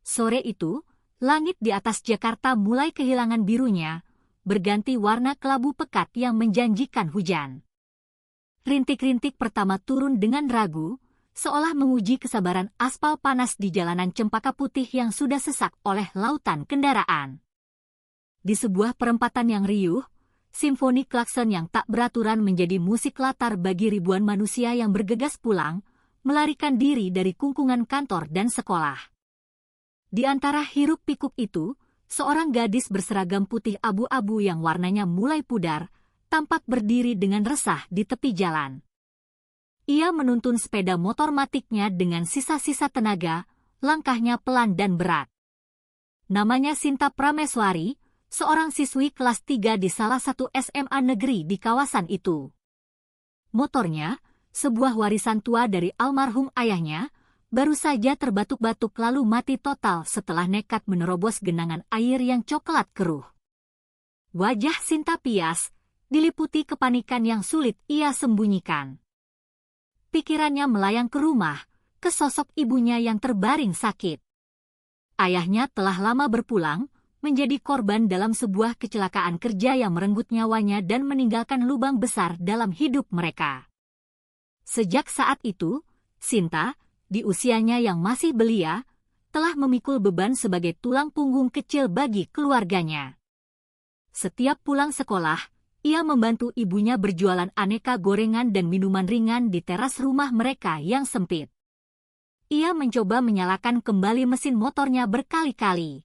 Sore itu, langit di atas Jakarta mulai kehilangan birunya, berganti warna kelabu pekat yang menjanjikan hujan. Rintik-rintik pertama turun dengan ragu, seolah menguji kesabaran aspal panas di jalanan cempaka putih yang sudah sesak oleh lautan kendaraan. Di sebuah perempatan yang riuh, simfoni klakson yang tak beraturan menjadi musik latar bagi ribuan manusia yang bergegas pulang, melarikan diri dari kungkungan kantor dan sekolah. Di antara hiruk-pikuk itu, seorang gadis berseragam putih abu-abu yang warnanya mulai pudar, tampak berdiri dengan resah di tepi jalan. Ia menuntun sepeda motor matiknya dengan sisa-sisa tenaga, langkahnya pelan dan berat. Namanya Sinta Prameswari, seorang siswi kelas 3 di salah satu SMA negeri di kawasan itu. Motornya, sebuah warisan tua dari almarhum ayahnya, baru saja terbatuk-batuk lalu mati total setelah nekat menerobos genangan air yang coklat keruh. Wajah Sinta pias, diliputi kepanikan yang sulit ia sembunyikan. Pikirannya melayang ke rumah, ke sosok ibunya yang terbaring sakit. Ayahnya telah lama berpulang, menjadi korban dalam sebuah kecelakaan kerja yang merenggut nyawanya dan meninggalkan lubang besar dalam hidup mereka. Sejak saat itu, Sinta, di usianya yang masih belia, telah memikul beban sebagai tulang punggung kecil bagi keluarganya. Setiap pulang sekolah, ia membantu ibunya berjualan aneka gorengan dan minuman ringan di teras rumah mereka yang sempit. Ia mencoba menyalakan kembali mesin motornya berkali-kali.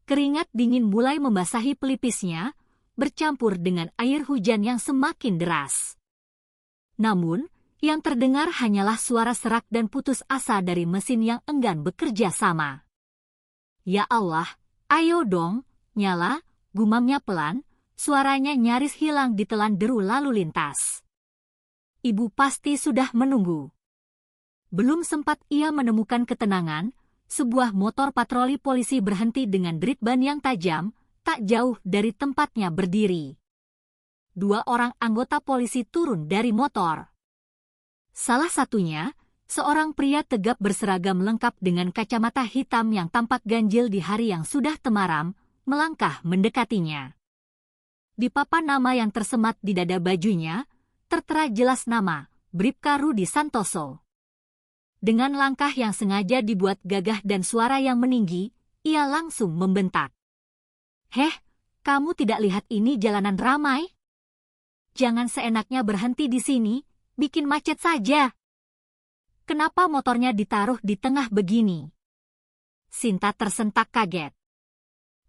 Keringat dingin mulai membasahi pelipisnya, bercampur dengan air hujan yang semakin deras. Namun, yang terdengar hanyalah suara serak dan putus asa dari mesin yang enggan bekerja sama. "Ya Allah, ayo dong, nyala," gumamnya pelan, suaranya nyaris hilang ditelan deru lalu lintas. Ibu pasti sudah menunggu. Belum sempat ia menemukan ketenangan, sebuah motor patroli polisi berhenti dengan derit ban yang tajam, tak jauh dari tempatnya berdiri. 2 orang anggota polisi turun dari motor. Salah satunya, seorang pria tegap berseragam lengkap dengan kacamata hitam yang tampak ganjil di hari yang sudah temaram, melangkah mendekatinya. Di papan nama yang tersemat di dada bajunya, tertera jelas nama, Bribka Rudi Santoso. Dengan langkah yang sengaja dibuat gagah dan suara yang meninggi, ia langsung membentak. "Heh, kamu tidak lihat ini jalanan ramai? Jangan seenaknya berhenti di sini, bikin macet saja. Kenapa motornya ditaruh di tengah begini?" Sinta tersentak kaget.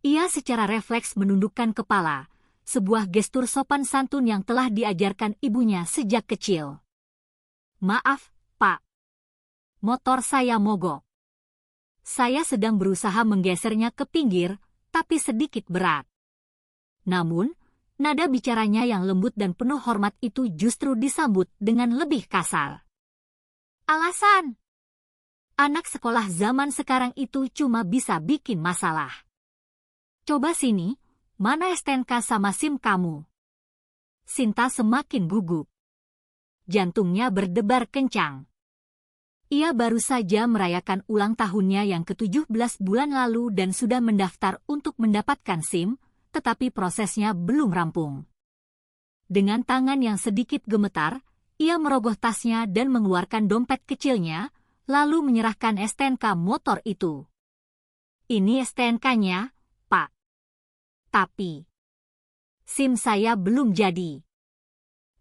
Ia secara refleks menundukkan kepala, sebuah gestur sopan santun yang telah diajarkan ibunya sejak kecil. "Maaf, Pak. Motor saya mogok. Saya sedang berusaha menggesernya ke pinggir, tapi sedikit berat." Namun, nada bicaranya yang lembut dan penuh hormat itu justru disambut dengan lebih kasar. "Alasan? Anak sekolah zaman sekarang itu cuma bisa bikin masalah. Coba sini, mana STNK sama SIM kamu?" Sinta semakin gugup. Jantungnya berdebar kencang. Ia baru saja merayakan ulang tahunnya yang ke-17 bulan lalu dan sudah mendaftar untuk mendapatkan SIM, tetapi prosesnya belum rampung. Dengan tangan yang sedikit gemetar, ia merogoh tasnya dan mengeluarkan dompet kecilnya, lalu menyerahkan STNK motor itu. "Ini STNK-nya, Pak. Tapi SIM saya belum jadi.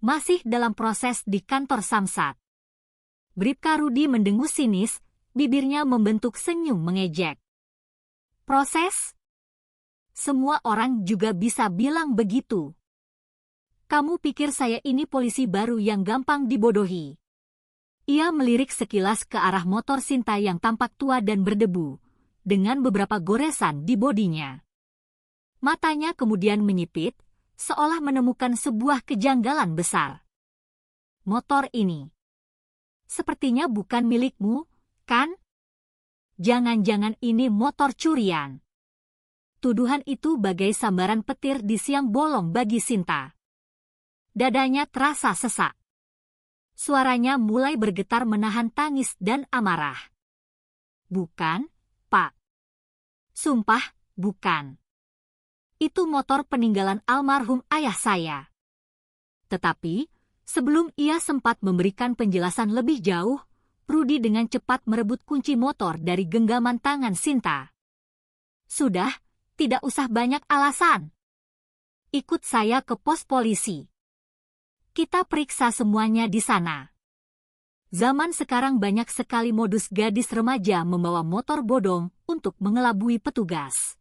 Masih dalam proses di kantor Samsat." Bribka Rudi mendengus sinis, bibirnya membentuk senyum mengejek. "Proses? Semua orang juga bisa bilang begitu. Kamu pikir saya ini polisi baru yang gampang dibodohi?" Ia melirik sekilas ke arah motor Sinta yang tampak tua dan berdebu, dengan beberapa goresan di bodinya. Matanya kemudian menyipit, seolah menemukan sebuah kejanggalan besar. "Motor ini sepertinya bukan milikmu, kan? Jangan-jangan ini motor curian." Tuduhan itu bagai sambaran petir di siang bolong bagi Sinta. Dadanya terasa sesak. Suaranya mulai bergetar menahan tangis dan amarah. "Bukan, Pak. Sumpah, bukan. Itu motor peninggalan almarhum ayah saya. Tetapi, sebelum ia sempat memberikan penjelasan lebih jauh, Rudy dengan cepat merebut kunci motor dari genggaman tangan Sinta. Sudah, tidak usah banyak alasan. Ikut saya ke pos polisi. Kita periksa semuanya di sana. Zaman sekarang banyak sekali modus gadis remaja membawa motor bodong untuk mengelabui petugas.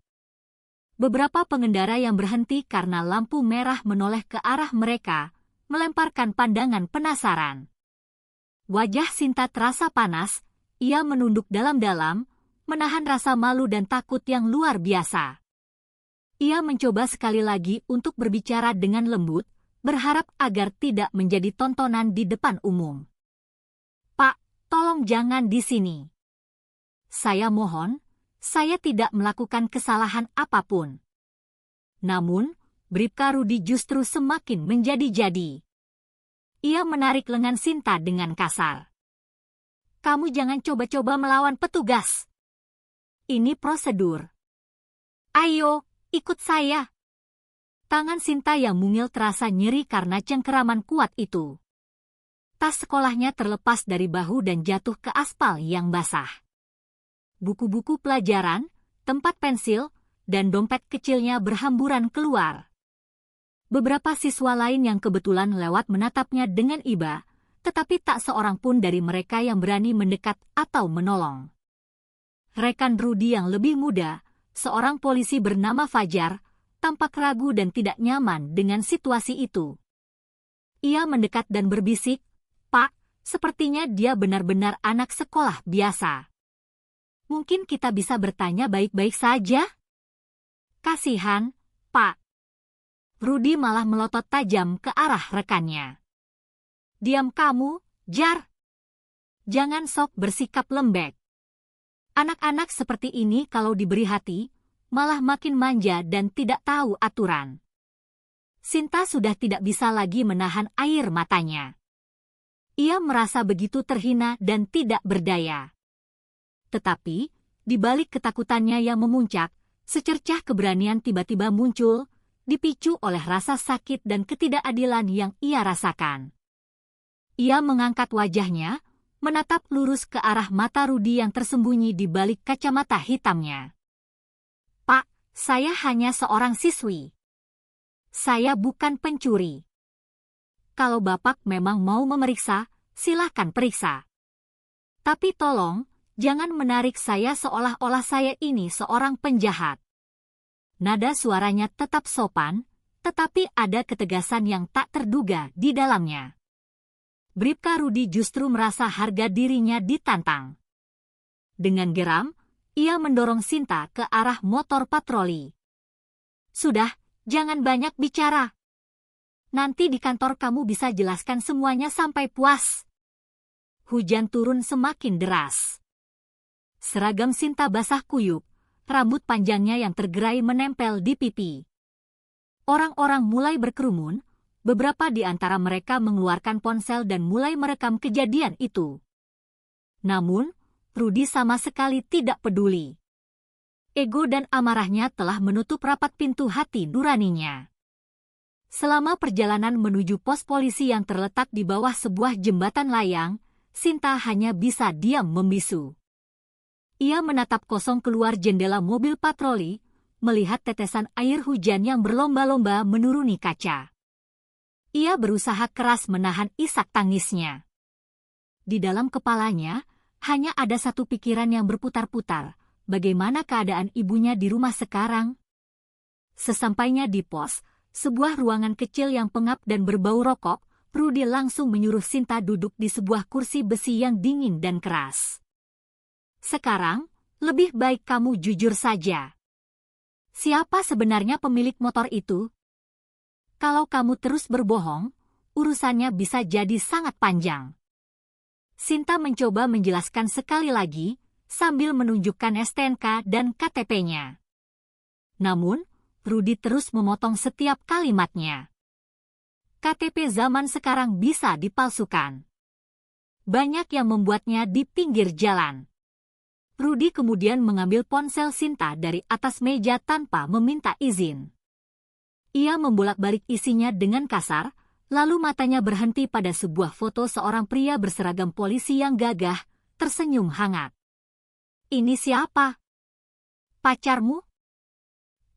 Beberapa pengendara yang berhenti karena lampu merah menoleh ke arah mereka, melemparkan pandangan penasaran. Wajah Sinta terasa panas, ia menunduk dalam-dalam, menahan rasa malu dan takut yang luar biasa. Ia mencoba sekali lagi untuk berbicara dengan lembut, berharap agar tidak menjadi tontonan di depan umum. Pak, tolong jangan di sini. Saya mohon, saya tidak melakukan kesalahan apapun. Namun, Bribka Rudy justru semakin menjadi-jadi. Ia menarik lengan Sinta dengan kasar. Kamu jangan coba-coba melawan petugas. Ini prosedur. Ayo, ikut saya. Tangan Sinta yang mungil terasa nyeri karena cengkeraman kuat itu. Tas sekolahnya terlepas dari bahu dan jatuh ke aspal yang basah. Buku-buku pelajaran, tempat pensil, dan dompet kecilnya berhamburan keluar. Beberapa siswa lain yang kebetulan lewat menatapnya dengan iba, tetapi tak seorang pun dari mereka yang berani mendekat atau menolong. Rekan Rudy yang lebih muda, seorang polisi bernama Fajar, tampak ragu dan tidak nyaman dengan situasi itu. Ia mendekat dan berbisik, "Pak, sepertinya dia benar-benar anak sekolah biasa. Mungkin kita bisa bertanya baik-baik saja?" Kasihan, Pak. Rudy malah melotot tajam ke arah rekannya. Diam kamu, Jar. Jangan sok bersikap lembek. Anak-anak seperti ini kalau diberi hati, malah makin manja dan tidak tahu aturan. Sinta sudah tidak bisa lagi menahan air matanya. Ia merasa begitu terhina dan tidak berdaya. Tetapi, di balik ketakutannya yang memuncak, secercah keberanian tiba-tiba muncul, dipicu oleh rasa sakit dan ketidakadilan yang ia rasakan. Ia mengangkat wajahnya, menatap lurus ke arah mata Rudy yang tersembunyi di balik kacamata hitamnya. Pak, saya hanya seorang siswi. Saya bukan pencuri. Kalau Bapak memang mau memeriksa, silakan periksa. Tapi tolong, jangan menarik saya seolah-olah saya ini seorang penjahat. Nada suaranya tetap sopan, tetapi ada ketegasan yang tak terduga di dalamnya. Bribka Rudy justru merasa harga dirinya ditantang. Dengan geram, ia mendorong Sinta ke arah motor patroli. Sudah, jangan banyak bicara. Nanti di kantor kamu bisa jelaskan semuanya sampai puas. Hujan turun semakin deras. Seragam Sinta basah kuyup, rambut panjangnya yang tergerai menempel di pipi. Orang-orang mulai berkerumun, beberapa di antara mereka mengeluarkan ponsel dan mulai merekam kejadian itu. Namun, Rudy sama sekali tidak peduli. Ego dan amarahnya telah menutup rapat pintu hati nuraninya. Selama perjalanan menuju pos polisi yang terletak di bawah sebuah jembatan layang, Sinta hanya bisa diam membisu. Ia menatap kosong keluar jendela mobil patroli, melihat tetesan air hujan yang berlomba-lomba menuruni kaca. Ia berusaha keras menahan isak tangisnya. Di dalam kepalanya, hanya ada satu pikiran yang berputar-putar, bagaimana keadaan ibunya di rumah sekarang? Sesampainya di pos, sebuah ruangan kecil yang pengap dan berbau rokok, Rudy langsung menyuruh Sinta duduk di sebuah kursi besi yang dingin dan keras. Sekarang, lebih baik kamu jujur saja. Siapa sebenarnya pemilik motor itu? Kalau kamu terus berbohong, urusannya bisa jadi sangat panjang. Sinta mencoba menjelaskan sekali lagi, sambil menunjukkan STNK dan KTP-nya. Namun, Rudy terus memotong setiap kalimatnya. KTP zaman sekarang bisa dipalsukan. Banyak yang membuatnya di pinggir jalan. Rudy kemudian mengambil ponsel Sinta dari atas meja tanpa meminta izin. Ia membolak-balik isinya dengan kasar, lalu matanya berhenti pada sebuah foto seorang pria berseragam polisi yang gagah, tersenyum hangat. "Ini siapa? Pacarmu?"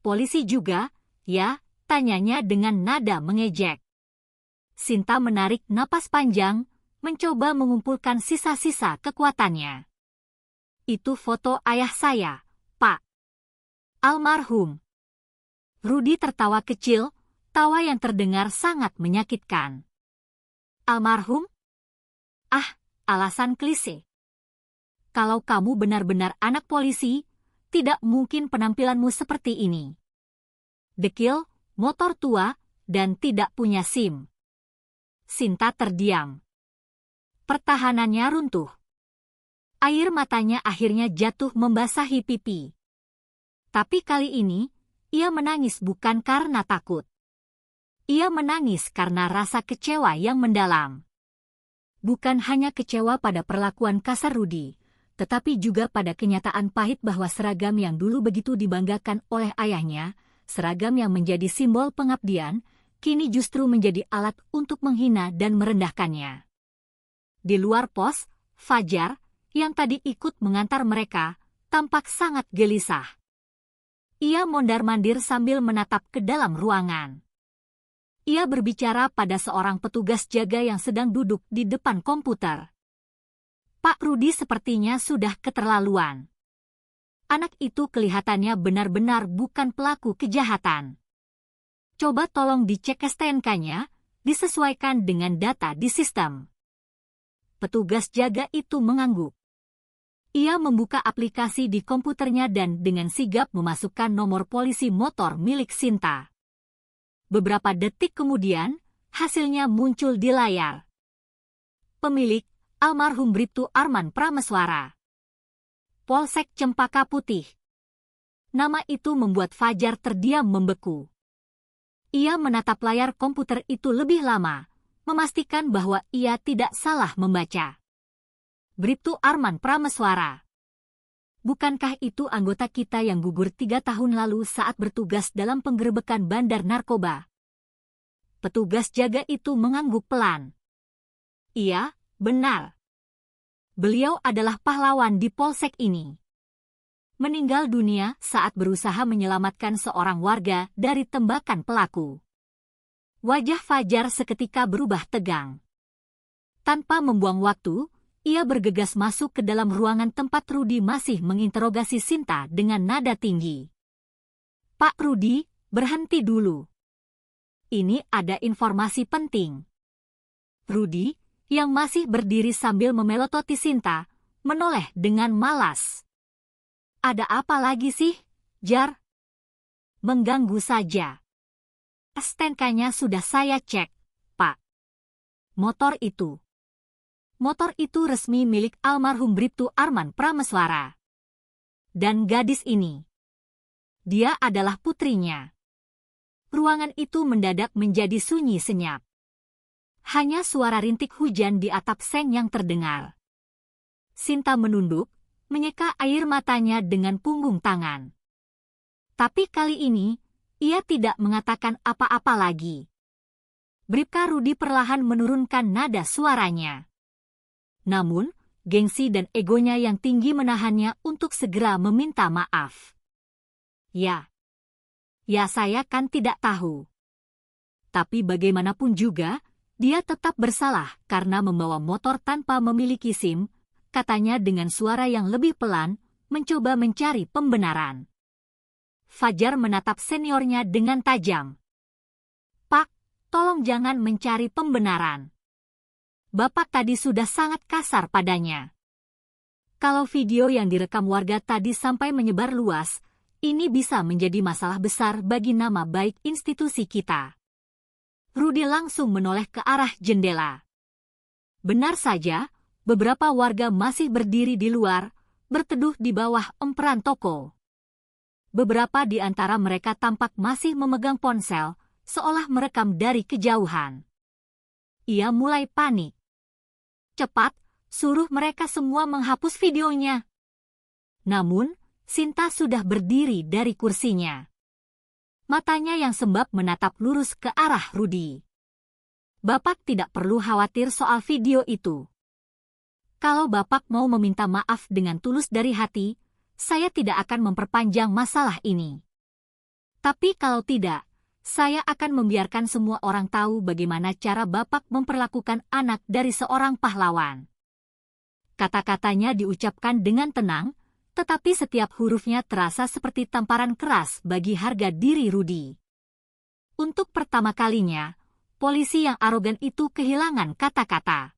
"Polisi juga, ya?" tanyanya dengan nada mengejek. Sinta menarik napas panjang, mencoba mengumpulkan sisa-sisa kekuatannya. "Itu foto ayah saya, Pak. Almarhum." Rudy tertawa kecil, tawa yang terdengar sangat menyakitkan. "Almarhum? Ah, alasan klise. Kalau kamu benar-benar anak polisi, tidak mungkin penampilanmu seperti ini. Dekil, motor tua, dan tidak punya SIM." Sinta terdiam. Pertahanannya runtuh. Air matanya akhirnya jatuh membasahi pipi. Tapi kali ini, ia menangis bukan karena takut. Ia menangis karena rasa kecewa yang mendalam. Bukan hanya kecewa pada perlakuan kasar Rudy, tetapi juga pada kenyataan pahit bahwa seragam yang dulu begitu dibanggakan oleh ayahnya, seragam yang menjadi simbol pengabdian, kini justru menjadi alat untuk menghina dan merendahkannya. Di luar pos, Fajar, yang tadi ikut mengantar mereka, tampak sangat gelisah. Ia mondar-mandir sambil menatap ke dalam ruangan. Ia berbicara pada seorang petugas jaga yang sedang duduk di depan komputer. "Pak Rudy sepertinya sudah keterlaluan. Anak itu kelihatannya benar-benar bukan pelaku kejahatan. Coba tolong dicek STNK-nya, disesuaikan dengan data di sistem." Petugas jaga itu mengangguk. Ia membuka aplikasi di komputernya dan dengan sigap memasukkan nomor polisi motor milik Sinta. Beberapa detik kemudian, hasilnya muncul di layar. Pemilik, almarhum Bribtu Arman Prameswara. Polsek Cempaka Putih. Nama itu membuat Fajar terdiam membeku. Ia menatap layar komputer itu lebih lama, memastikan bahwa ia tidak salah membaca. Bribtu Arman Prameswara. Bukankah itu anggota kita yang gugur 3 tahun lalu saat bertugas dalam penggerebekan bandar narkoba? Petugas jaga itu mengangguk pelan. Iya, benar. Beliau adalah pahlawan di polsek ini. Meninggal dunia saat berusaha menyelamatkan seorang warga dari tembakan pelaku. Wajah Fajar seketika berubah tegang. Tanpa membuang waktu, ia bergegas masuk ke dalam ruangan tempat Rudy masih menginterogasi Sinta dengan nada tinggi. "Pak Rudy, berhenti dulu. Ini ada informasi penting." Rudy, yang masih berdiri sambil memelototi Sinta, menoleh dengan malas. "Ada apa lagi sih, Jar? Mengganggu saja. STNK-nya sudah saya cek, Pak. Motor itu resmi milik almarhum Bribtu Arman Prameswara. Dan gadis ini, dia adalah putrinya." Ruangan itu mendadak menjadi sunyi senyap. Hanya suara rintik hujan di atap seng yang terdengar. Sinta menunduk, menyeka air matanya dengan punggung tangan. Tapi kali ini, ia tidak mengatakan apa-apa lagi. Bribka Rudy perlahan menurunkan nada suaranya. Namun, gengsi dan egonya yang tinggi menahannya untuk segera meminta maaf. Ya, saya kan tidak tahu. Tapi bagaimanapun juga, dia tetap bersalah karena membawa motor tanpa memiliki SIM, katanya dengan suara yang lebih pelan, mencoba mencari pembenaran. Fajar menatap seniornya dengan tajam. "Pak, tolong jangan mencari pembenaran. Bapak tadi sudah sangat kasar padanya. Kalau video yang direkam warga tadi sampai menyebar luas, ini bisa menjadi masalah besar bagi nama baik institusi kita." Rudy langsung menoleh ke arah jendela. Benar saja, beberapa warga masih berdiri di luar, berteduh di bawah emperan toko. Beberapa di antara mereka tampak masih memegang ponsel, seolah merekam dari kejauhan. Ia mulai panik. "Cepat, suruh mereka semua menghapus videonya. Namun, Sinta sudah berdiri dari kursinya. Matanya yang sembab menatap lurus ke arah Rudy. Bapak tidak perlu khawatir soal video itu. Kalau Bapak mau meminta maaf dengan tulus dari hati, saya tidak akan memperpanjang masalah ini. Tapi kalau tidak, saya akan membiarkan semua orang tahu bagaimana cara Bapak memperlakukan anak dari seorang pahlawan. Kata-katanya diucapkan dengan tenang, tetapi setiap hurufnya terasa seperti tamparan keras bagi harga diri Rudy. Untuk pertama kalinya, polisi yang arogan itu kehilangan kata-kata.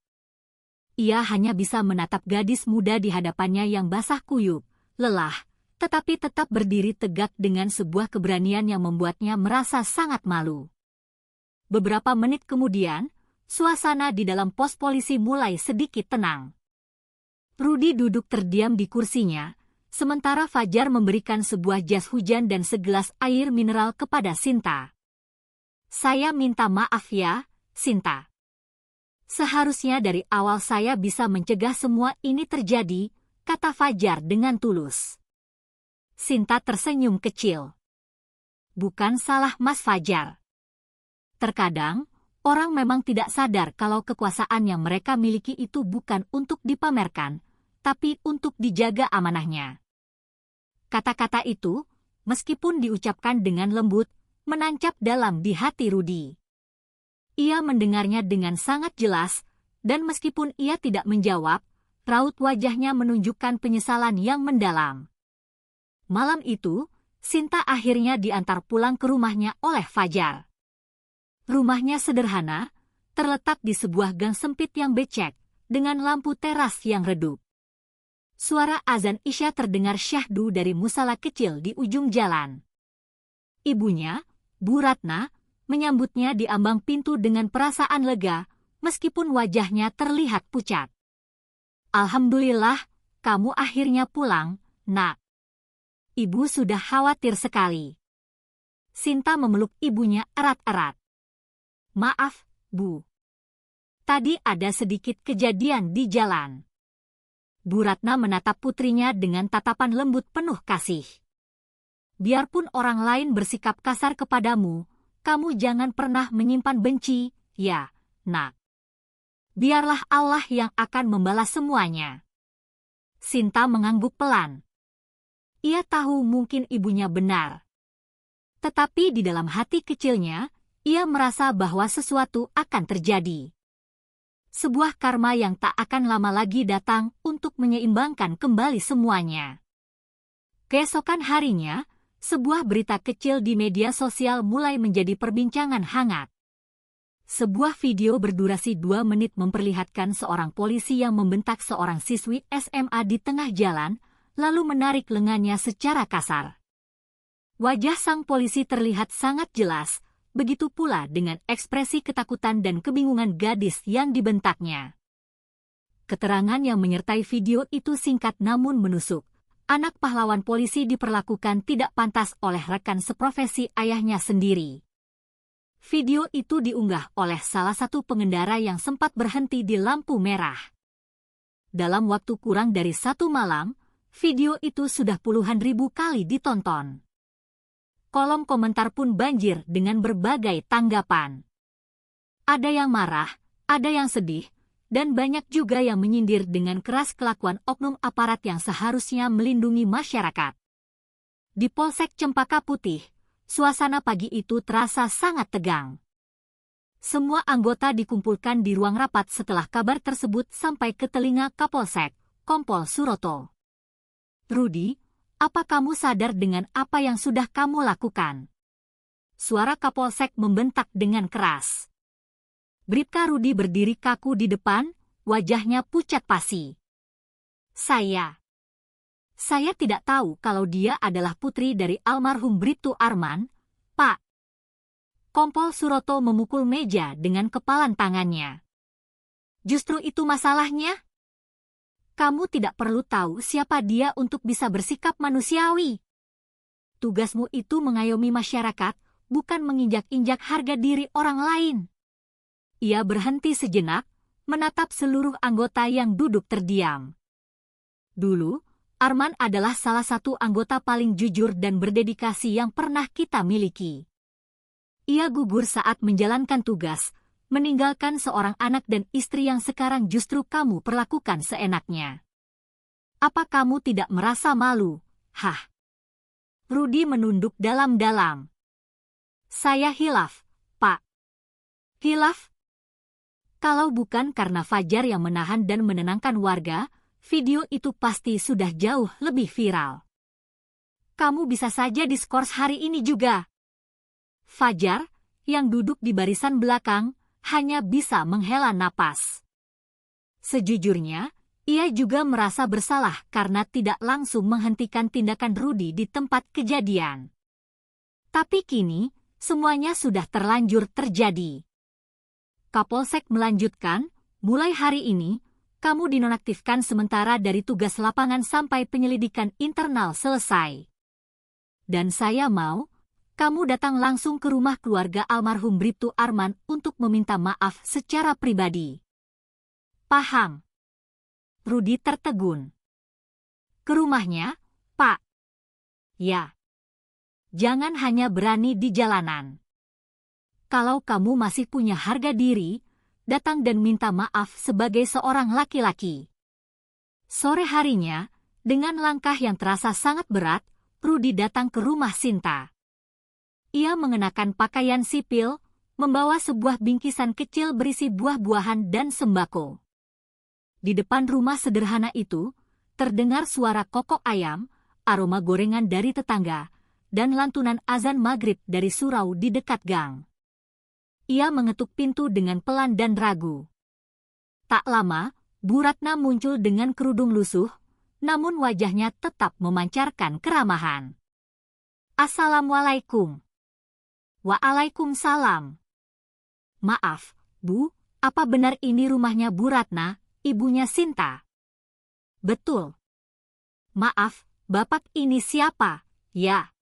Ia hanya bisa menatap gadis muda di hadapannya yang basah kuyup, lelah, tetapi tetap berdiri tegak dengan sebuah keberanian yang membuatnya merasa sangat malu. Beberapa menit kemudian, suasana di dalam pos polisi mulai sedikit tenang. Rudy duduk terdiam di kursinya, sementara Fajar memberikan sebuah jas hujan dan segelas air mineral kepada Sinta. Saya minta maaf ya, Sinta. Seharusnya dari awal saya bisa mencegah semua ini terjadi, kata Fajar dengan tulus. Sinta tersenyum kecil. Bukan salah Mas Fajar. Terkadang, orang memang tidak sadar kalau kekuasaan yang mereka miliki itu bukan untuk dipamerkan, tapi untuk dijaga amanahnya. Kata-kata itu, meskipun diucapkan dengan lembut, menancap dalam di hati Rudy. Ia mendengarnya dengan sangat jelas, dan meskipun ia tidak menjawab, raut wajahnya menunjukkan penyesalan yang mendalam. Malam itu, Sinta akhirnya diantar pulang ke rumahnya oleh Fajar. Rumahnya sederhana, terletak di sebuah gang sempit yang becek, dengan lampu teras yang redup. Suara azan Isya terdengar syahdu dari musala kecil di ujung jalan. Ibunya, Bu Ratna, menyambutnya di ambang pintu dengan perasaan lega, meskipun wajahnya terlihat pucat. Alhamdulillah, kamu akhirnya pulang, Nak. Ibu sudah khawatir sekali. Sinta memeluk ibunya erat-erat. Maaf, Bu. Tadi ada sedikit kejadian di jalan. Bu Ratna menatap putrinya dengan tatapan lembut penuh kasih. Biarpun orang lain bersikap kasar kepadamu, kamu jangan pernah menyimpan benci, ya, Nak. Biarlah Allah yang akan membalas semuanya. Sinta mengangguk pelan. Ia tahu mungkin ibunya benar. Tetapi di dalam hati kecilnya, ia merasa bahwa sesuatu akan terjadi. Sebuah karma yang tak akan lama lagi datang untuk menyeimbangkan kembali semuanya. Keesokan harinya, sebuah berita kecil di media sosial mulai menjadi perbincangan hangat. Sebuah video berdurasi 2 menit memperlihatkan seorang polisi yang membentak seorang siswi SMA di tengah jalan, lalu menarik lengannya secara kasar. Wajah sang polisi terlihat sangat jelas, begitu pula dengan ekspresi ketakutan dan kebingungan gadis yang dibentaknya. Keterangan yang menyertai video itu singkat namun menusuk. Anak pahlawan polisi diperlakukan tidak pantas oleh rekan seprofesi ayahnya sendiri. Video itu diunggah oleh salah satu pengendara yang sempat berhenti di lampu merah. Dalam waktu kurang dari 1 malam, video itu sudah puluhan ribu kali ditonton. Kolom komentar pun banjir dengan berbagai tanggapan. Ada yang marah, ada yang sedih, dan banyak juga yang menyindir dengan keras kelakuan oknum aparat yang seharusnya melindungi masyarakat. Di Polsek Cempaka Putih, suasana pagi itu terasa sangat tegang. Semua anggota dikumpulkan di ruang rapat setelah kabar tersebut sampai ke telinga Kapolsek, Kompol Suroto. Rudy, apa kamu sadar dengan apa yang sudah kamu lakukan? Suara Kapolsek membentak dengan keras. Bribka Rudy berdiri kaku di depan, wajahnya pucat pasi. Saya tidak tahu kalau dia adalah putri dari almarhum Bribtu Arman, Pak. Kompol Suroto memukul meja dengan kepalan tangannya. Justru itu masalahnya? Kamu tidak perlu tahu siapa dia untuk bisa bersikap manusiawi. Tugasmu itu mengayomi masyarakat, bukan menginjak-injak harga diri orang lain. Ia berhenti sejenak, menatap seluruh anggota yang duduk terdiam. Dulu, Arman adalah salah satu anggota paling jujur dan berdedikasi yang pernah kita miliki. Ia gugur saat menjalankan tugas, meninggalkan seorang anak dan istri yang sekarang justru kamu perlakukan seenaknya. Apa kamu tidak merasa malu? Hah? Rudy menunduk dalam-dalam. Saya hilaf, Pak. Hilaf? Kalau bukan karena Fajar yang menahan dan menenangkan warga, video itu pasti sudah jauh lebih viral. Kamu bisa saja diskors hari ini juga. Fajar, yang duduk di barisan belakang, hanya bisa menghela napas. Sejujurnya, ia juga merasa bersalah karena tidak langsung menghentikan tindakan Rudy di tempat kejadian. Tapi kini, semuanya sudah terlanjur terjadi. Kapolsek melanjutkan, mulai hari ini, kamu dinonaktifkan sementara dari tugas lapangan sampai penyelidikan internal selesai. Dan saya mau, kamu datang langsung ke rumah keluarga almarhum Bribtu Arman untuk meminta maaf secara pribadi. Paham? Rudy tertegun. Ke rumahnya, Pak? Ya. Jangan hanya berani di jalanan. Kalau kamu masih punya harga diri, datang dan minta maaf sebagai seorang laki-laki. Sore harinya, dengan langkah yang terasa sangat berat, Rudy datang ke rumah Sinta. Ia mengenakan pakaian sipil, membawa sebuah bingkisan kecil berisi buah-buahan dan sembako. Di depan rumah sederhana itu, terdengar suara kokok ayam, aroma gorengan dari tetangga, dan lantunan azan maghrib dari surau di dekat gang. Ia mengetuk pintu dengan pelan dan ragu. Tak lama, Bu Ratna muncul dengan kerudung lusuh, namun wajahnya tetap memancarkan keramahan. Assalamualaikum. Waalaikumsalam. Maaf, Bu, apa benar ini rumahnya Bu Ratna, ibunya Sinta? Betul. Maaf, Bapak ini siapa? Ya.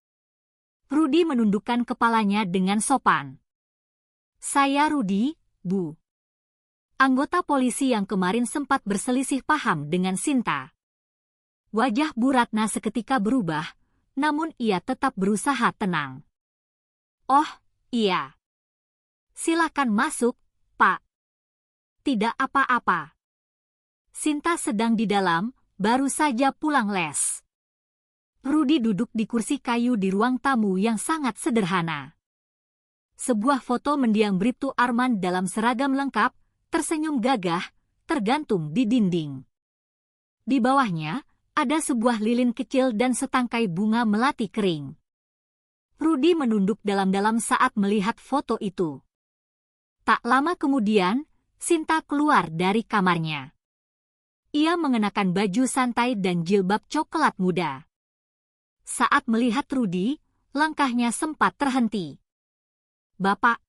Rudy menundukkan kepalanya dengan sopan. Saya Rudy, Bu. Anggota polisi yang kemarin sempat berselisih paham dengan Sinta. Wajah Bu Ratna seketika berubah, namun ia tetap berusaha tenang. Oh, iya. Silakan masuk, Pak. Tidak apa-apa. Sinta sedang di dalam, baru saja pulang les. Rudy duduk di kursi kayu di ruang tamu yang sangat sederhana. Sebuah foto mendiang Bribtu Arman dalam seragam lengkap, tersenyum gagah, tergantung di dinding. Di bawahnya, ada sebuah lilin kecil dan setangkai bunga melati kering. Rudy menunduk dalam-dalam saat melihat foto itu. Tak lama kemudian, Sinta keluar dari kamarnya. Ia mengenakan baju santai dan jilbab coklat muda. Saat melihat Rudy, langkahnya sempat terhenti. Bapak.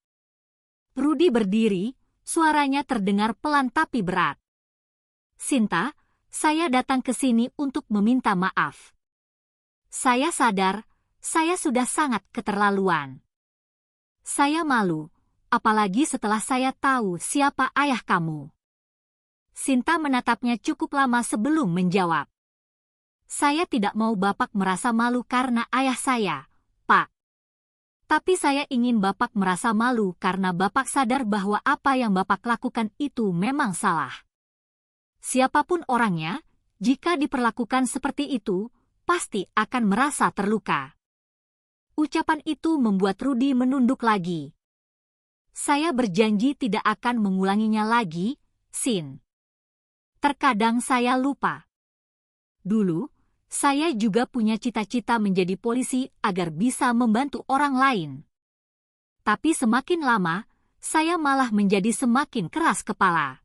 Rudy berdiri, suaranya terdengar pelan tapi berat. Sinta, saya datang ke sini untuk meminta maaf. Saya sadar, saya sudah sangat keterlaluan. Saya malu, apalagi setelah saya tahu siapa ayah kamu. Sinta menatapnya cukup lama sebelum menjawab. Saya tidak mau Bapak merasa malu karena ayah saya, Pak. Tapi saya ingin Bapak merasa malu karena Bapak sadar bahwa apa yang Bapak lakukan itu memang salah. Siapapun orangnya, jika diperlakukan seperti itu, pasti akan merasa terluka. Ucapan itu membuat Rudy menunduk lagi. Saya berjanji tidak akan mengulanginya lagi, Sin. Terkadang saya lupa. Dulu, saya juga punya cita-cita menjadi polisi agar bisa membantu orang lain. Tapi semakin lama, saya malah menjadi semakin keras kepala.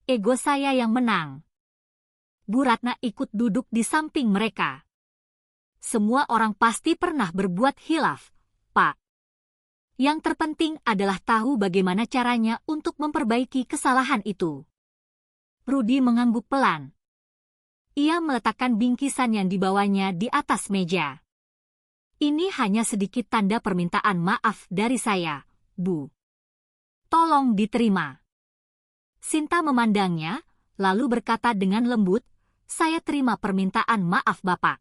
Ego saya yang menang. Bu Ratna ikut duduk di samping mereka. Semua orang pasti pernah berbuat hilaf, Pak. Yang terpenting adalah tahu bagaimana caranya untuk memperbaiki kesalahan itu. Rudy mengangguk pelan. Ia meletakkan bingkisan yang dibawanya di atas meja. Ini hanya sedikit tanda permintaan maaf dari saya, Bu. Tolong diterima. Sinta memandangnya, lalu berkata dengan lembut, saya terima permintaan maaf Bapak.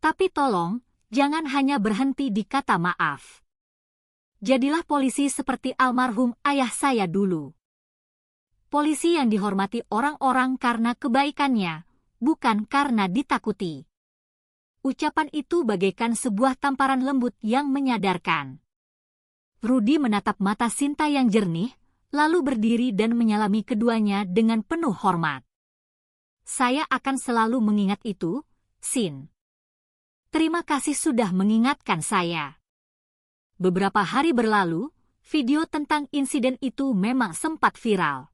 Tapi tolong, jangan hanya berhenti di kata maaf. Jadilah polisi seperti almarhum ayah saya dulu. Polisi yang dihormati orang-orang karena kebaikannya, bukan karena ditakuti. Ucapan itu bagaikan sebuah tamparan lembut yang menyadarkan. Rudy menatap mata Sinta yang jernih, lalu berdiri dan menyalami keduanya dengan penuh hormat. Saya akan selalu mengingat itu, Sin. Terima kasih sudah mengingatkan saya. Beberapa hari berlalu, video tentang insiden itu memang sempat viral.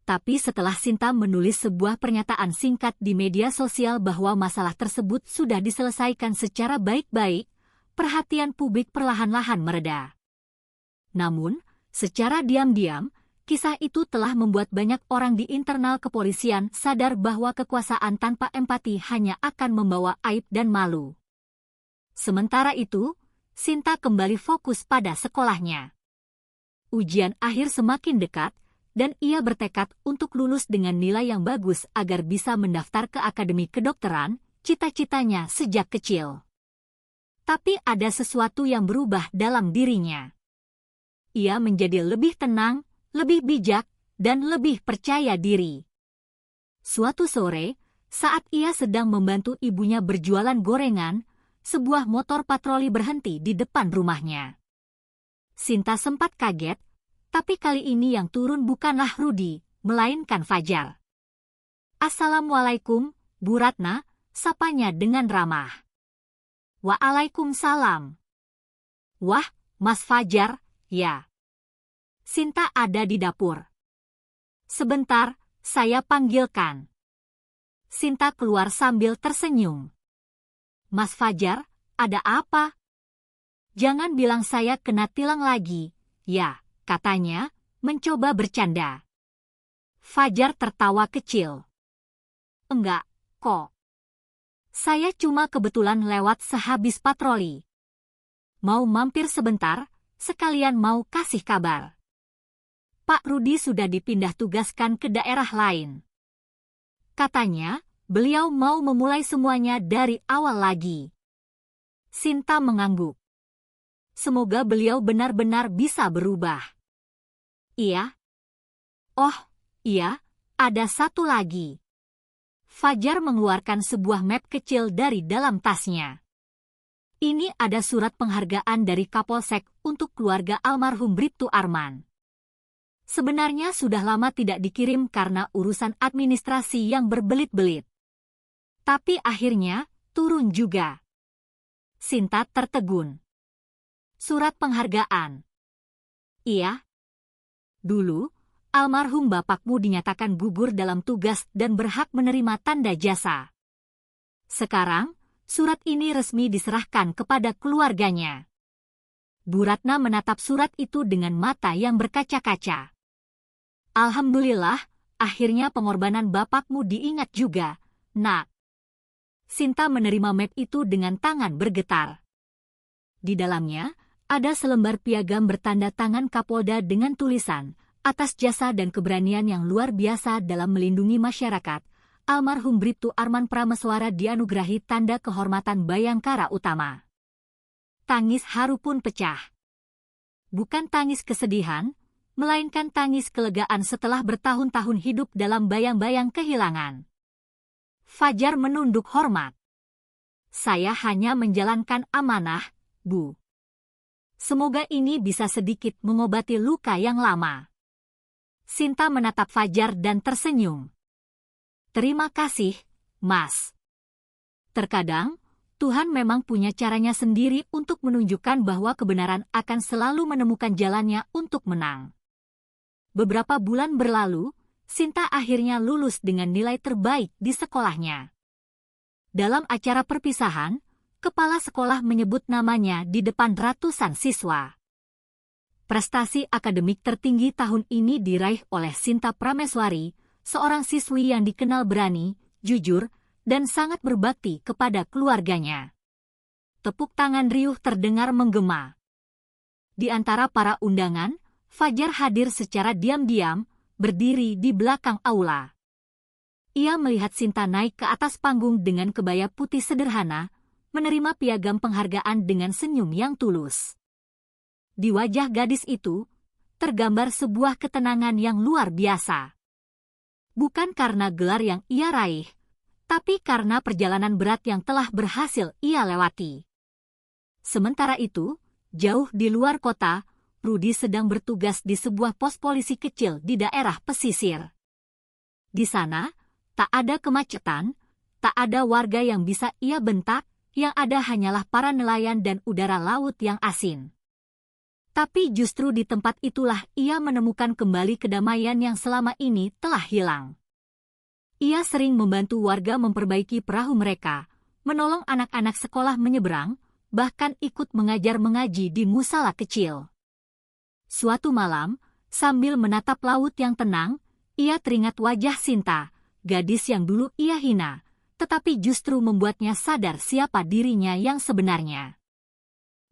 Tapi setelah Sinta menulis sebuah pernyataan singkat di media sosial bahwa masalah tersebut sudah diselesaikan secara baik-baik, perhatian publik perlahan-lahan mereda. Namun, secara diam-diam, kisah itu telah membuat banyak orang di internal kepolisian sadar bahwa kekuasaan tanpa empati hanya akan membawa aib dan malu. Sementara itu, Sinta kembali fokus pada sekolahnya. Ujian akhir semakin dekat, dan ia bertekad untuk lulus dengan nilai yang bagus agar bisa mendaftar ke Akademi Kedokteran, cita-citanya sejak kecil. Tapi ada sesuatu yang berubah dalam dirinya. Ia menjadi lebih tenang, lebih bijak, dan lebih percaya diri. Suatu sore, saat ia sedang membantu ibunya berjualan gorengan, sebuah motor patroli berhenti di depan rumahnya. Sinta sempat kaget, tapi kali ini yang turun bukanlah Rudy, melainkan Fajar. "Assalamualaikum, Bu Ratna," sapanya dengan ramah. "Waalaikumsalam." "Wah, Mas Fajar, ya. Sinta ada di dapur. Sebentar, saya panggilkan." Sinta keluar sambil tersenyum. "Mas Fajar, ada apa?" "Jangan bilang saya kena tilang lagi, ya," katanya, mencoba bercanda. Fajar tertawa kecil. "Enggak, kok. Saya cuma kebetulan lewat sehabis patroli. Mau mampir sebentar, sekalian mau kasih kabar. Pak Rudy sudah dipindah tugaskan ke daerah lain. Katanya, beliau mau memulai semuanya dari awal lagi." Sinta mengangguk. Semoga beliau benar-benar bisa berubah. "Iya." "Oh, iya, ada satu lagi." Fajar mengeluarkan sebuah map kecil dari dalam tasnya. "Ini ada surat penghargaan dari Kapolsek untuk keluarga almarhum Bribtu Arman. Sebenarnya sudah lama tidak dikirim karena urusan administrasi yang berbelit-belit. Tapi akhirnya, turun juga." Sinta tertegun. "Surat penghargaan?" "Iya. Dulu, almarhum bapakmu dinyatakan gugur dalam tugas dan berhak menerima tanda jasa. Sekarang, surat ini resmi diserahkan kepada keluarganya." Bu Ratna menatap surat itu dengan mata yang berkaca-kaca. "Alhamdulillah, akhirnya pengorbanan bapakmu diingat juga, Nak." Sinta menerima map itu dengan tangan bergetar. Di dalamnya, ada selembar piagam bertanda tangan Kapolda dengan tulisan, "Atas jasa dan keberanian yang luar biasa dalam melindungi masyarakat, almarhum Bribtu Arman Prameswara dianugerahi tanda kehormatan Bayangkara Utama." Tangis haru pun pecah. Bukan tangis kesedihan, melainkan tangis kelegaan setelah bertahun-tahun hidup dalam bayang-bayang kehilangan. Fajar menunduk hormat. "Saya hanya menjalankan amanah, Bu. Semoga ini bisa sedikit mengobati luka yang lama." Sinta menatap Fajar dan tersenyum. "Terima kasih, Mas. Terkadang, Tuhan memang punya caranya sendiri untuk menunjukkan bahwa kebenaran akan selalu menemukan jalannya untuk menang." Beberapa bulan berlalu, Sinta akhirnya lulus dengan nilai terbaik di sekolahnya. Dalam acara perpisahan, kepala sekolah menyebut namanya di depan ratusan siswa. Prestasi akademik tertinggi tahun ini diraih oleh Sinta Prameswari, seorang siswi yang dikenal berani, jujur, dan sangat berbakti kepada keluarganya. Tepuk tangan riuh terdengar menggema. Di antara para undangan, Fajar hadir secara diam-diam, berdiri di belakang aula. ia melihat Sinta naik ke atas panggung dengan kebaya putih sederhana, menerima piagam penghargaan dengan senyum yang tulus. Di wajah gadis itu, tergambar sebuah ketenangan yang luar biasa. Bukan karena gelar yang ia raih, tapi karena perjalanan berat yang telah berhasil ia lewati. Sementara itu, jauh di luar kota, Rudy sedang bertugas di sebuah pos polisi kecil di daerah pesisir. Di sana, tak ada kemacetan, tak ada warga yang bisa ia bentak, yang ada hanyalah para nelayan dan udara laut yang asin. Tapi justru di tempat itulah ia menemukan kembali kedamaian yang selama ini telah hilang. Ia sering membantu warga memperbaiki perahu mereka, menolong anak-anak sekolah menyeberang, bahkan ikut mengajar mengaji di musala kecil. Suatu malam, sambil menatap laut yang tenang, ia teringat wajah Sinta, gadis yang dulu ia hina, tetapi justru membuatnya sadar siapa dirinya yang sebenarnya.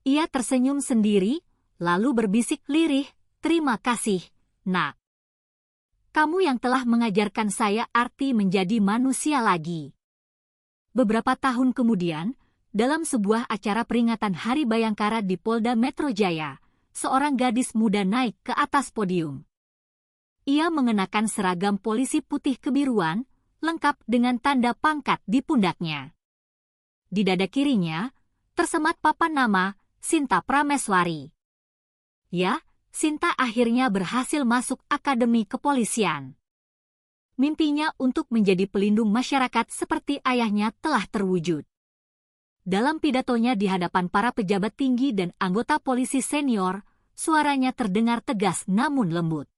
Ia tersenyum sendiri, lalu berbisik lirih, "Terima kasih, Nak. Kamu yang telah mengajarkan saya arti menjadi manusia lagi." Beberapa tahun kemudian, dalam sebuah acara peringatan Hari Bayangkara di Polda Metro Jaya, seorang gadis muda naik ke atas podium. Ia mengenakan seragam polisi putih kebiruan, lengkap dengan tanda pangkat di pundaknya. Di dada kirinya, tersemat papan nama, Sinta Prameswari. Ya, Sinta akhirnya berhasil masuk Akademi Kepolisian. Mimpinya untuk menjadi pelindung masyarakat seperti ayahnya telah terwujud. Dalam pidatonya di hadapan para pejabat tinggi dan anggota polisi senior, suaranya terdengar tegas namun lembut.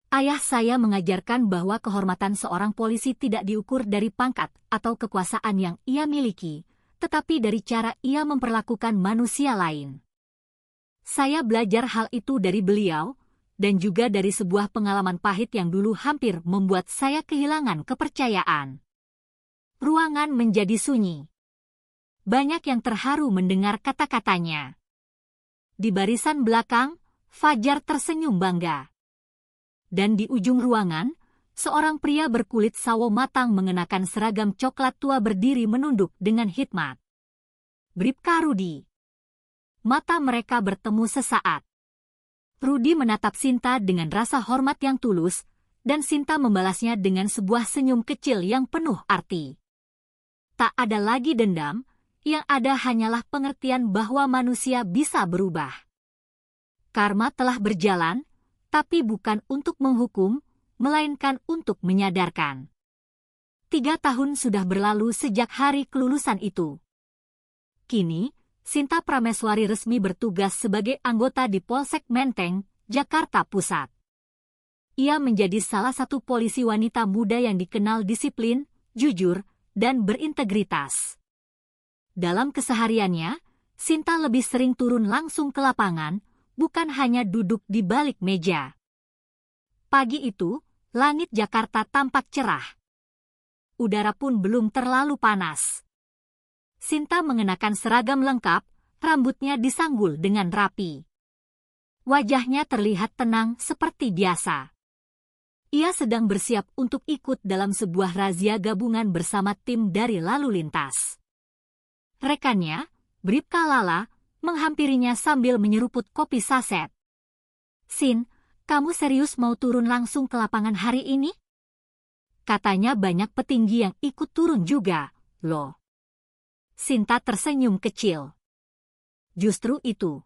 "Ayah saya mengajarkan bahwa kehormatan seorang polisi tidak diukur dari pangkat atau kekuasaan yang ia miliki, tetapi dari cara ia memperlakukan manusia lain. Saya belajar hal itu dari beliau, dan juga dari sebuah pengalaman pahit yang dulu hampir membuat saya kehilangan kepercayaan." Ruangan menjadi sunyi. Banyak yang terharu mendengar kata-katanya. Di barisan belakang, Fajar tersenyum bangga. Dan di ujung ruangan, seorang pria berkulit sawo matang mengenakan seragam coklat tua berdiri menunduk dengan hikmat. "Bribka Rudy." Mata mereka bertemu sesaat. Rudy menatap Sinta dengan rasa hormat yang tulus, dan Sinta membalasnya dengan sebuah senyum kecil yang penuh arti. Tak ada lagi dendam, yang ada hanyalah pengertian bahwa manusia bisa berubah. Karma telah berjalan, tapi bukan untuk menghukum, melainkan untuk menyadarkan. 3 tahun sudah berlalu sejak hari kelulusan itu. Kini, Sinta Prameswari resmi bertugas sebagai anggota di Polsek Menteng, Jakarta Pusat. Ia menjadi salah satu polisi wanita muda yang dikenal disiplin, jujur, dan berintegritas. Dalam kesehariannya, Sinta lebih sering turun langsung ke lapangan, bukan hanya duduk di balik meja. Pagi itu, langit Jakarta tampak cerah. Udara pun belum terlalu panas. Sinta mengenakan seragam lengkap, rambutnya disanggul dengan rapi. Wajahnya terlihat tenang seperti biasa. Ia sedang bersiap untuk ikut dalam sebuah razia gabungan bersama tim dari lalu lintas. Rekannya, Bribka Lala, menghampirinya sambil menyeruput kopi saset. "Sin, kamu serius mau turun langsung ke lapangan hari ini?" Katanya banyak petinggi yang ikut turun juga, loh. Sinta tersenyum kecil. Justru itu.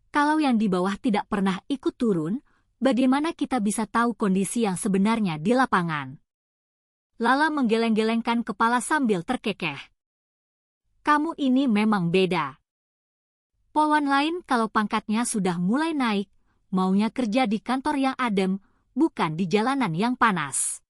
Kalau yang di bawah tidak pernah ikut turun, bagaimana kita bisa tahu kondisi yang sebenarnya di lapangan? Lala menggeleng-gelengkan kepala sambil terkekeh. "Kamu ini memang beda. Polwan lain kalau pangkatnya sudah mulai naik, maunya kerja di kantor yang adem, bukan di jalanan yang panas.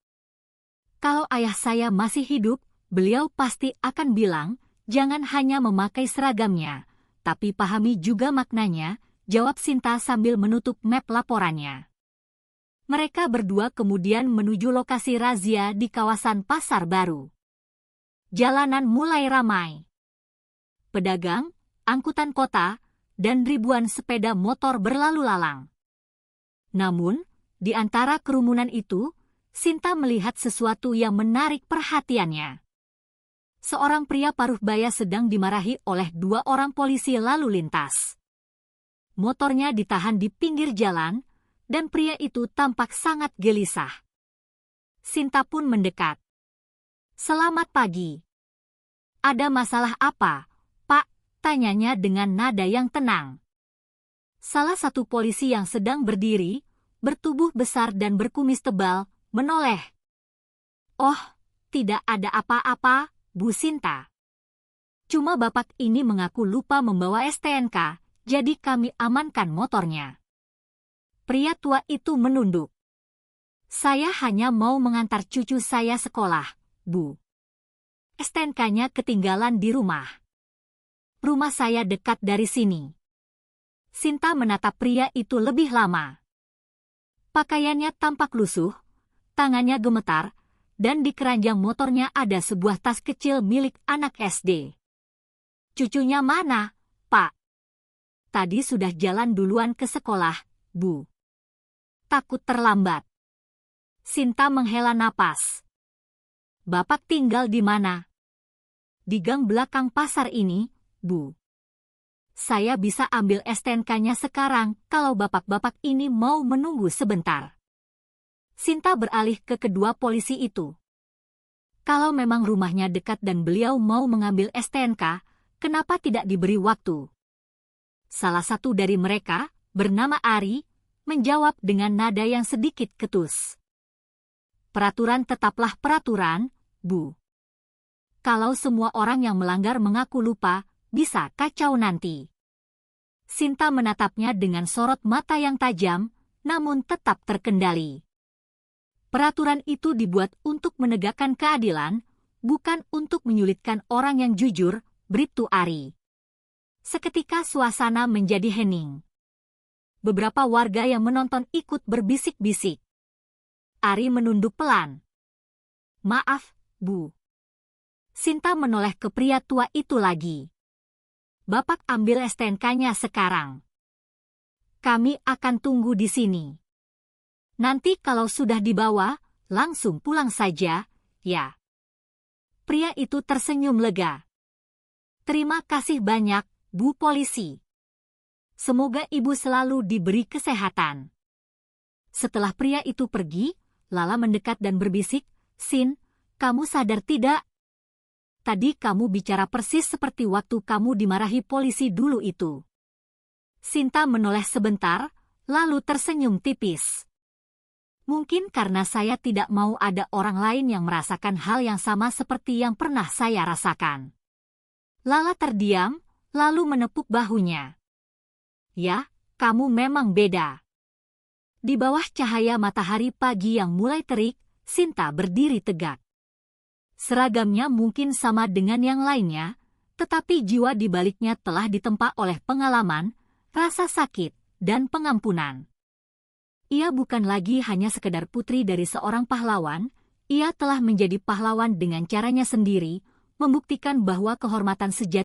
Kalau ayah saya masih hidup, beliau pasti akan bilang, jangan hanya memakai seragamnya, tapi pahami juga maknanya," jawab Sinta sambil menutup map laporannya. Mereka berdua kemudian menuju lokasi razia di kawasan Pasar Baru. Jalanan mulai ramai. Pedagang, angkutan kota, dan ribuan sepeda motor berlalu lalang. Namun, di antara kerumunan itu, Sinta melihat sesuatu yang menarik perhatiannya. Seorang pria paruh baya sedang dimarahi oleh 2 orang polisi lalu lintas. Motornya ditahan di pinggir jalan, dan pria itu tampak sangat gelisah. Sinta pun mendekat. "Selamat pagi. Ada masalah apa, Pak?" tanyanya dengan nada yang tenang. Salah satu polisi yang sedang berdiri, bertubuh besar dan berkumis tebal, menoleh. "Oh, tidak ada apa-apa, Bu Sinta. Cuma Bapak ini mengaku lupa membawa STNK, jadi kami amankan motornya." Pria tua itu menunduk. "Saya hanya mau mengantar cucu saya sekolah, Bu. STNK-nya ketinggalan di rumah. Rumah saya dekat dari sini." Sinta menatap pria itu lebih lama. Pakaiannya tampak lusuh, tangannya gemetar, dan di keranjang motornya ada sebuah tas kecil milik anak SD. "Cucunya mana, Pak?" "Tadi sudah jalan duluan ke sekolah, Bu. Takut terlambat." Sinta menghela napas. "Bapak tinggal di mana?" "Di gang belakang pasar ini, Bu. Saya bisa ambil STNK-nya sekarang kalau bapak-bapak ini mau menunggu sebentar." Sinta beralih ke kedua polisi itu. Kalau memang rumahnya dekat dan beliau mau mengambil STNK, kenapa tidak diberi waktu? Salah satu dari mereka, bernama Ari, menjawab dengan nada yang sedikit ketus. "Peraturan tetaplah peraturan, Bu. Kalau semua orang yang melanggar mengaku lupa, bisa kacau nanti." Sinta menatapnya dengan sorot mata yang tajam, namun tetap terkendali. Peraturan itu dibuat untuk menegakkan keadilan, bukan untuk menyulitkan orang yang jujur, Bribtu Ari. Seketika suasana menjadi hening. Beberapa warga yang menonton ikut berbisik-bisik. Ari menunduk pelan. "Maaf, Bu." Sinta menoleh ke pria tua itu lagi. "Bapak ambil STNK-nya sekarang. Kami akan tunggu di sini. Nanti kalau sudah dibawa, langsung pulang saja, ya." Pria itu tersenyum lega. "Terima kasih banyak, Bu Polisi. Semoga Ibu selalu diberi kesehatan." Setelah pria itu pergi, Lala mendekat dan berbisik, "Sin, kamu sadar tidak? Tadi kamu bicara persis seperti waktu kamu dimarahi polisi dulu itu." Sinta menoleh sebentar, lalu tersenyum tipis. "Mungkin karena saya tidak mau ada orang lain yang merasakan hal yang sama seperti yang pernah saya rasakan." Lala terdiam, lalu menepuk bahunya. "Ya, kamu memang beda." Di bawah cahaya matahari pagi yang mulai terik, Sinta berdiri tegak. Seragamnya mungkin sama dengan yang lainnya, tetapi jiwa di baliknya telah ditempa oleh pengalaman, rasa sakit, dan pengampunan. Ia bukan lagi hanya sekedar putri dari seorang pahlawan, ia telah menjadi pahlawan dengan caranya sendiri, membuktikan bahwa kehormatan sejati